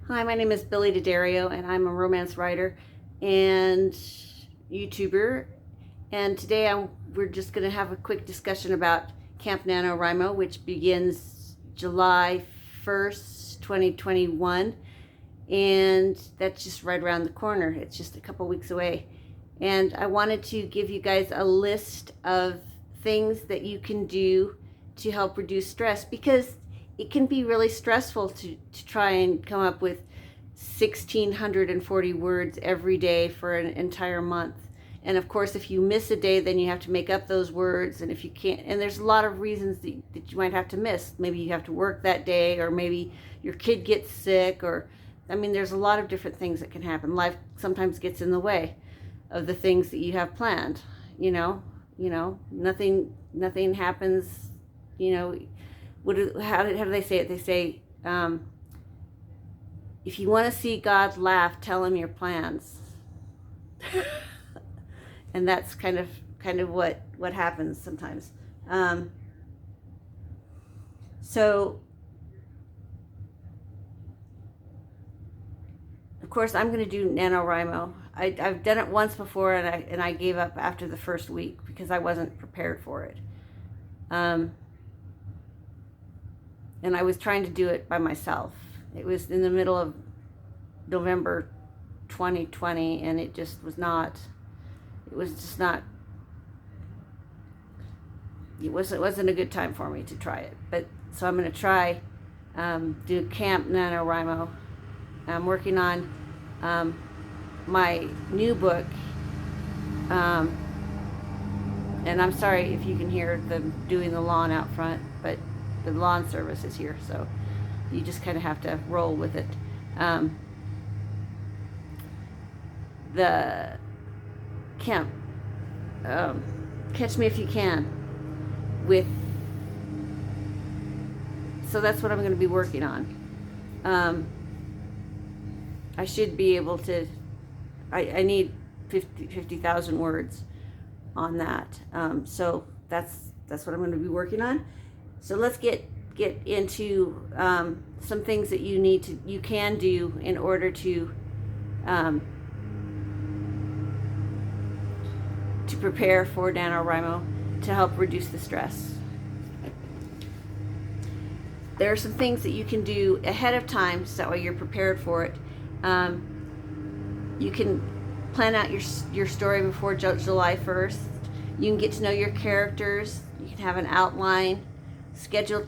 Hi, my name is Billy D'Addario, and I'm a romance writer and YouTuber. And today we're just going to have a quick discussion about Camp Nanowrimo, which begins July 1st, 2021. And that's just right around the corner. It's just a couple weeks away. And I wanted to give you guys a list of things that you can do to help reduce stress, because it can be really stressful to try and come up with 1,640 words every day for an entire month. And of course, if you miss a day, then you have to make up those words. And if you can't, and there's a lot of reasons that you might have to miss. Maybe you have to work that day, or maybe your kid gets sick, or, I mean, there's a lot of different things that can happen. Life sometimes gets in the way of the things that you have planned. Nothing happens, how do they say it? They say, if you want to see God laugh, tell him your plans. And that's kind of what happens sometimes. So of course, I'm going to do NaNoWriMo. I've done it once before, and I gave up after the first week because I wasn't prepared for it. And I was trying to do it by myself. It was in the middle of November 2020, and it just was not. It wasn't a good time for me to try it. But so I'm going to try do Camp NaNowRimo. I'm working on my new book, and I'm sorry if you can hear them doing the lawn out front, but the lawn service is here, so you just kind of have to roll with it. The camp, Catch Me If You Can, so that's what I'm going to be working on. I should be able to, I need 50,000 words on that. So that's what I'm going to be working on. So let's get into some things that you can do in order to prepare for NaNoWriMo to help reduce the stress. There are some things that you can do ahead of time so that way you're prepared for it. You can plan out your story before July 1st. You can get to know your characters. You can have an outline, schedule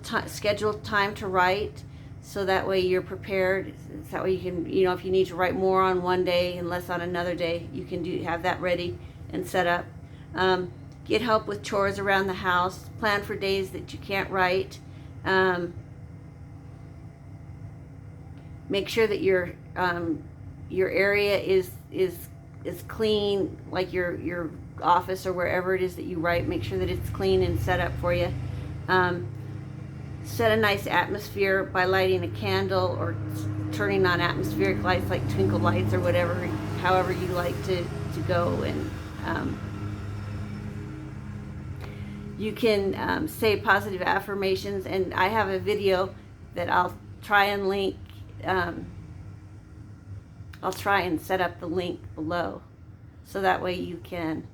time to write, so that way you're prepared. That way you can, if you need to write more on one day and less on another day, you can have that ready and set up. Get help with chores around the house. Plan for days that you can't write. Make sure that your area is clean, like your office or wherever it is that you write. Make sure that it's clean and set up for you. Set a nice atmosphere by lighting a candle or turning on atmospheric lights like twinkle lights or whatever, however you like to go. And you can say positive affirmations, and I have a video that I'll try and link. I'll try and set up the link below, so that way you can.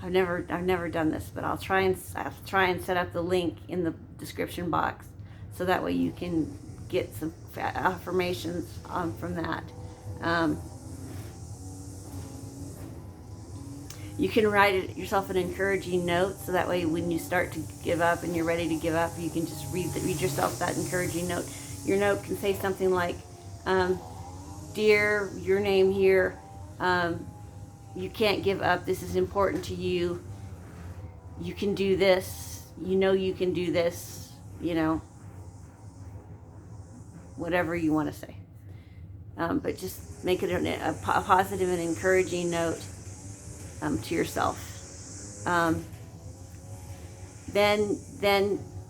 I've never done this, but I'll try and set up the link in the description box, so that way you can get some affirmations from that. You can write yourself an encouraging note, so that way when you start to give up and you're ready to give up, you can just read yourself that encouraging note. Your note can say something like, "Dear, your name here, you can't give up. This is important to you. You can do this. You can do this." Whatever you want to say. But just make it a positive and encouraging note to yourself. Then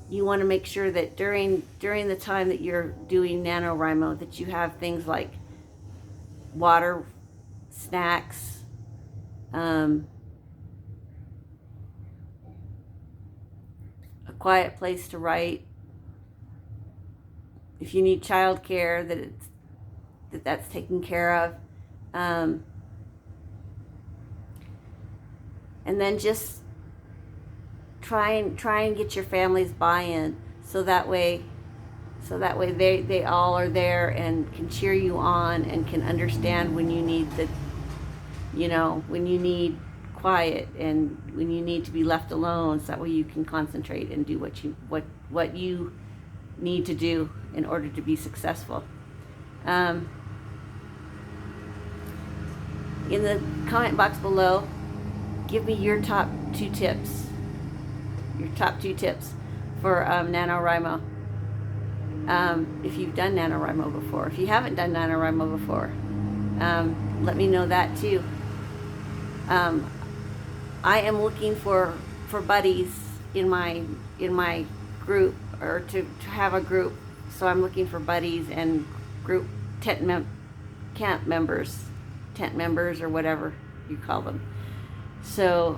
you want to make sure that during the time that you're doing NaNoWriMo, that you have things like water, snacks, a quiet place to write, if you need childcare, that's taken care of. And then just try and get your family's buy-in, so that way they all are there and can cheer you on and can understand when you need when you need quiet and when you need to be left alone, so that way you can concentrate and do what you need to do in order to be successful. In the comment box below, give me your top two tips for NaNoWriMo. If you've done NaNoWriMo before. If you haven't done NaNoWriMo before, let me know that too. I am looking for buddies in my group, or to have a group. So I'm looking for buddies and group camp members, tent members, or whatever you call them. So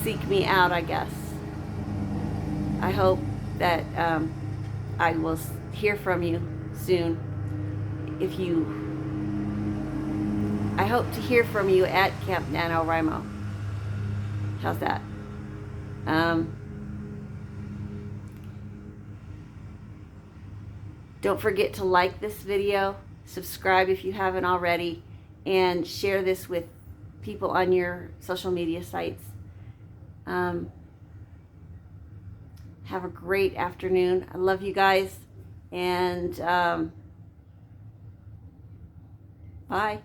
seek me out, I guess. I hope that I will hear from you soon. I hope to hear from you at Camp Nanowrimo. How's that? Don't forget to like this video, subscribe if you haven't already, and share this with people on your social media sites. Have a great afternoon. I love you guys, and bye.